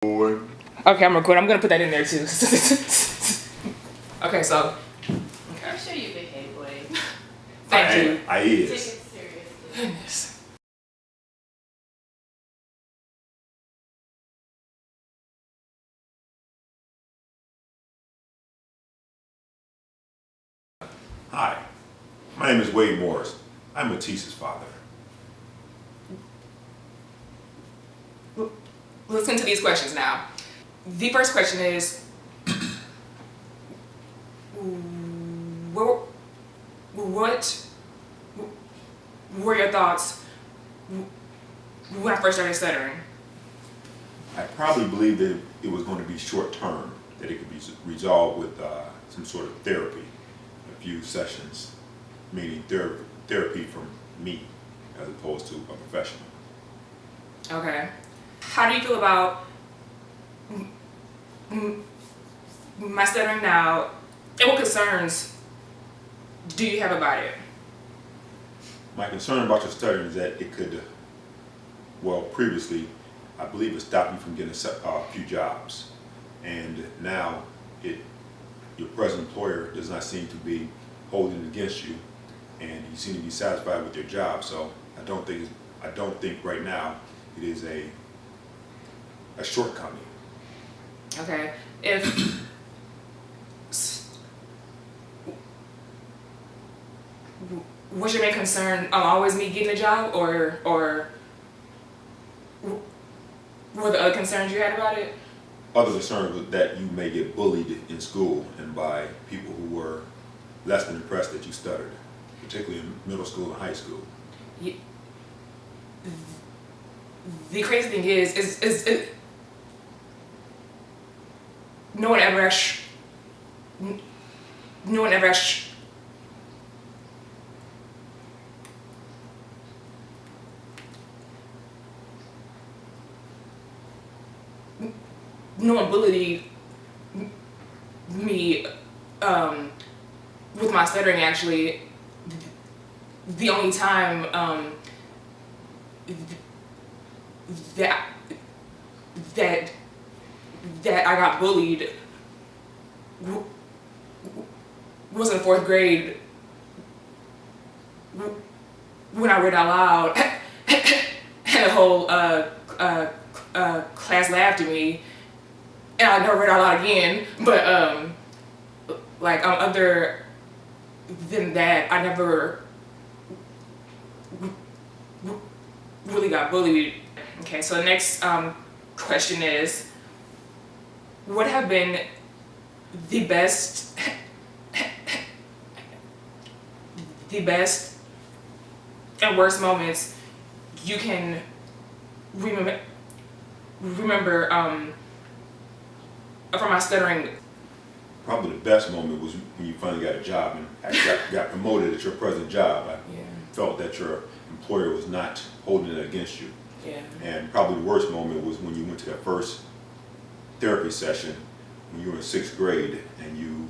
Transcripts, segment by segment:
Okay, I'm recording. I'm gonna put that in there too. Okay, so. Okay. I'm sure you behave, boy. Thank you. I Take it is. seriously. Goodness. Hi, my name is Wade Morris. I'm Matice's father. Listen to these questions now. The first question is, what were your thoughts when I first started stuttering? I probably believed that it was going to be short term, that it could be resolved with some sort of therapy, a few sessions, meaning therapy from me as opposed to a professional. Okay. How do you feel about my stuttering now, and what concerns do you have about it? My concern about your stuttering is that it could, well, previously, I believe it stopped you from getting a few jobs. And now your present employer does not seem to be holding it against you, and you seem to be satisfied with your job. So I don't think right now it is a shortcoming. Okay. If was your main concern always me getting a job, or were the other concerns you had about it? Other concerns was that you may get bullied in school and by people who were less than impressed that you stuttered, particularly in middle school and high school. The crazy thing is no one ever no one bullied me with my stuttering. Actually, the only time that I got bullied was in 4th grade when I read out loud and the whole class laughed at me, and I never read out loud again. But other than that, I never really got bullied. Okay, so the next question is, what have been the best and worst moments you can remember from my stuttering? Probably the best moment was when you finally got a job and actually got promoted at your present job. I felt that your employer was not holding it against you. Yeah. And probably the worst moment was when you went to that first therapy session when you were in 6th grade and you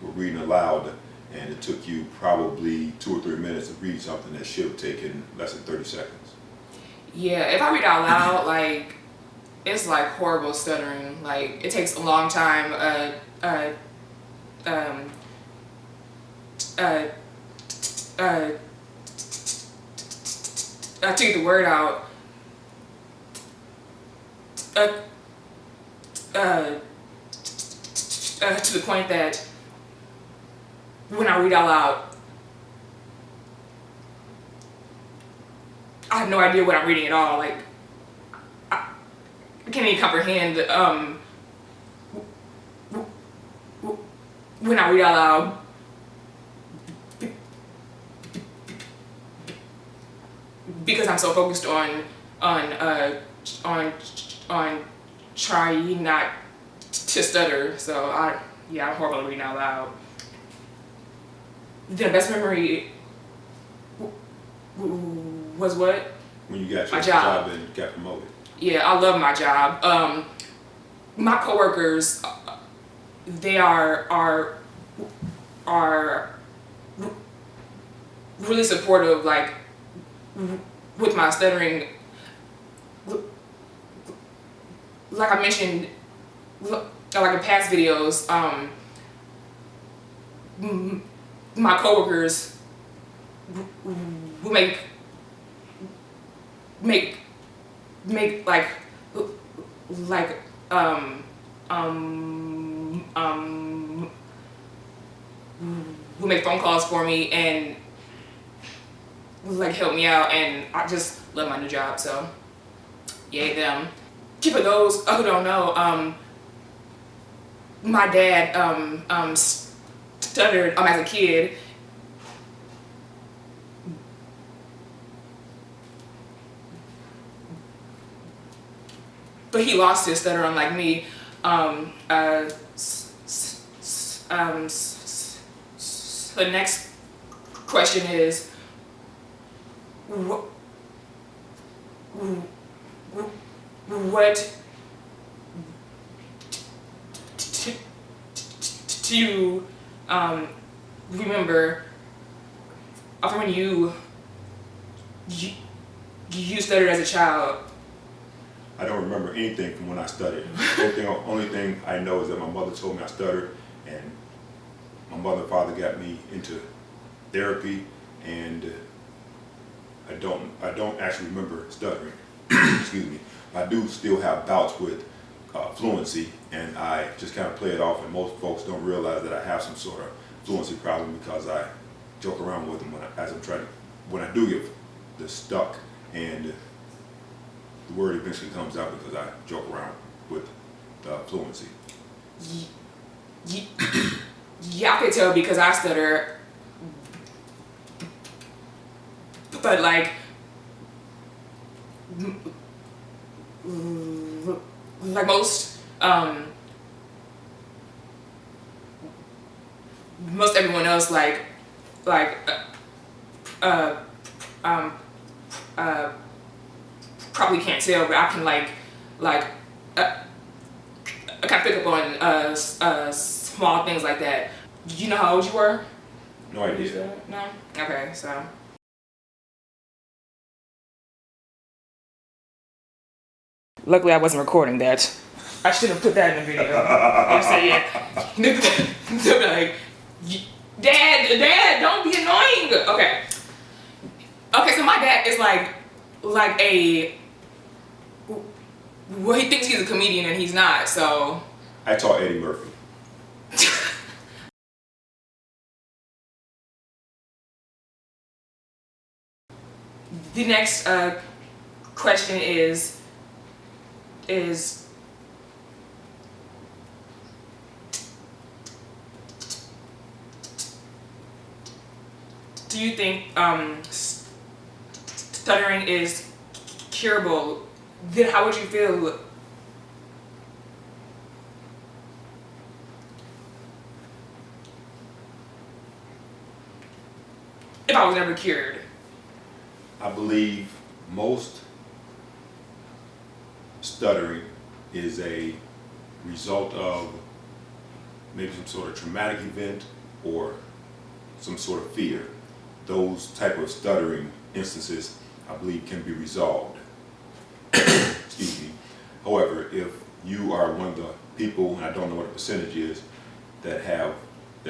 were reading aloud, and it took you probably 2 or 3 minutes to read something that should have taken less than 30 seconds. Yeah, if I read out loud, like, it's like horrible stuttering. Like, it takes a long time to get the word out. To the point that when I read out loud, I have no idea what I'm reading at all. Like, I can't even comprehend when I read out loud. Because I'm so focused on trying not to stutter. So I'm horrible at reading out loud. The best memory was what? When you got My your job. job and got promoted. Yeah, I love my job. My coworkers, they are really supportive. Like, with my stuttering, like I mentioned, like in past videos, my coworkers will make like will make phone calls for me and like help me out, and I just love my new job, so yay them. For those who don't know, my dad stuttered as a kid. But he lost his stutter, unlike me. The next question is, what do you remember from when you stuttered as a child? I don't remember anything from when I stuttered. Only thing I know is that my mother told me I stuttered, and my mother and father got me into therapy, and I don't actually remember stuttering. Excuse me. I do still have bouts with fluency, and I just kind of play it off, and most folks don't realize that I have some sort of fluency problem because I joke around with them when I do get the stuck, and the word eventually comes out because I joke around with fluency. Yeah, I could tell because I stutter, but like most everyone else probably can't tell, but I can I kind of pick up on small things like that. You know how old you were? No idea. No? Okay, so. Luckily I wasn't recording that. I should have put that in the video. And say, yeah. They'll be like, Dad, don't be annoying. Okay. Okay, so my dad is like a, well, he thinks he's a comedian and he's not, so. I taught Eddie Murphy. The next question is do you think stuttering is curable? Then how would you feel if I was never cured? I believe most stuttering is a result of maybe some sort of traumatic event or some sort of fear. Those type of stuttering instances, I believe, can be resolved. Excuse me. However, if you are one of the people, and I don't know what the percentage is, that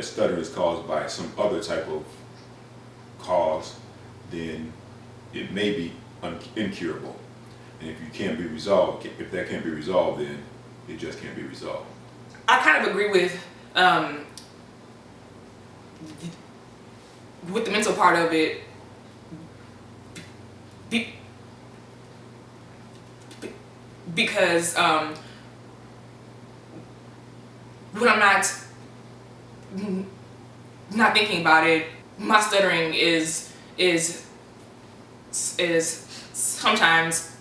stuttering is caused by some other type of cause, then it may be incurable. And if that can't be resolved, then it just can't be resolved. I kind of agree with the mental part of it, because when I'm not thinking about it, my stuttering is sometimes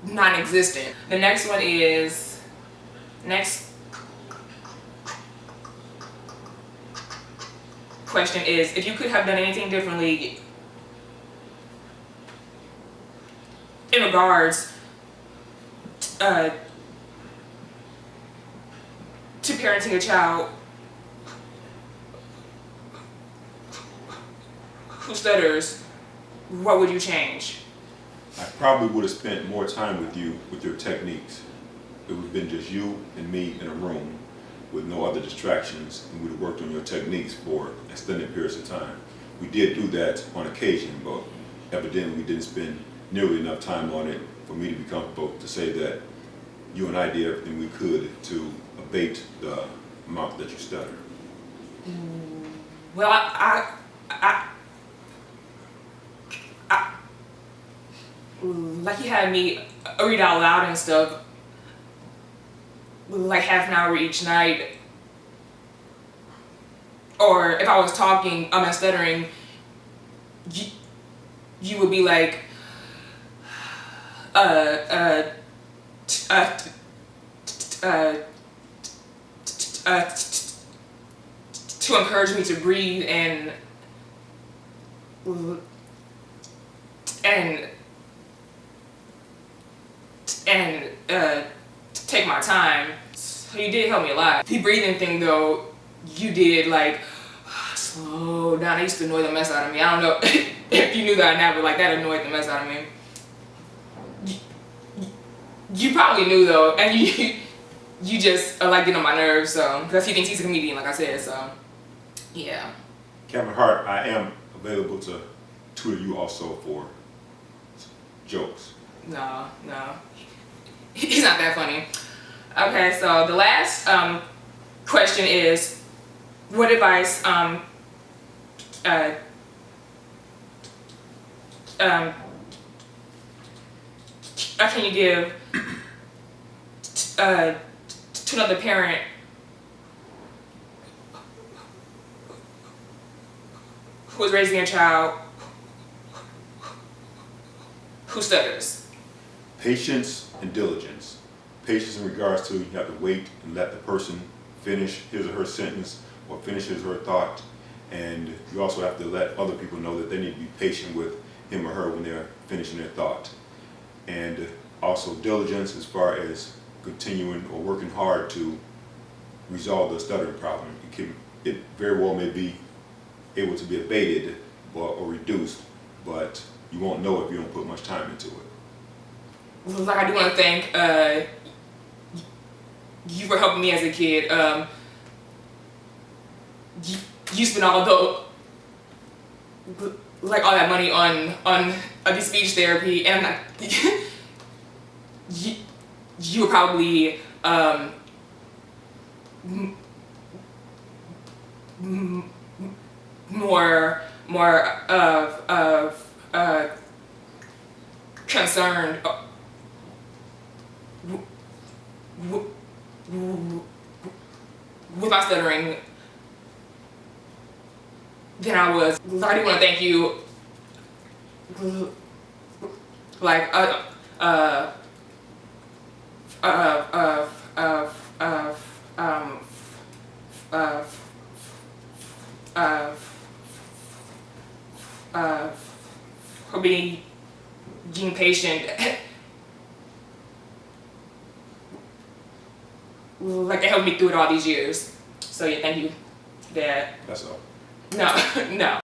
non-existent. The next one is question is, if you could have done anything differently in regards to parenting a child who stutters, what would you change? I probably would have spent more time with you with your techniques. it would have been just you and me in a room with no other distractions, and we'd have worked on your techniques for extended periods of time. We did do that on occasion, but evidently we didn't spend nearly enough time on it for me to be comfortable to say that you and I did everything we could to abate the amount that you stutter. Well, like you had me read out loud and stuff, like half an hour each night. Or if I was talking, and stuttering, you would be like, to encourage me to breathe and take my time. So you did help me a lot. The breathing thing though, you did like slow down. It used to annoy the mess out of me. I don't know if you knew that or not, but like that annoyed the mess out of me. You probably knew though, and you just like getting on my nerves. So because he thinks he's a comedian, like I said. So yeah. Captain Hart, I am available to tutor you also for jokes. No, he's not that funny. Okay, so the last question is, what advice can you give to another parent who is raising a child who stutters? Patience and diligence. Patience in regards to you have to wait and let the person finish his or her sentence or finish his or her thought, and you also have to let other people know that they need to be patient with him or her when they're finishing their thought. And also diligence as far as continuing or working hard to resolve the stuttering problem. It very well may be able to be abated or reduced, but you won't know if you don't put much time into it. Like I do want to thank you for helping me as a kid. You spent all that money on the speech therapy, and I'm not, you were probably more of concerned with my stuttering than I was. I do want to thank you, for being patient. Like it helped me through it all these years. So yeah, thank you, Dad. That's all. No.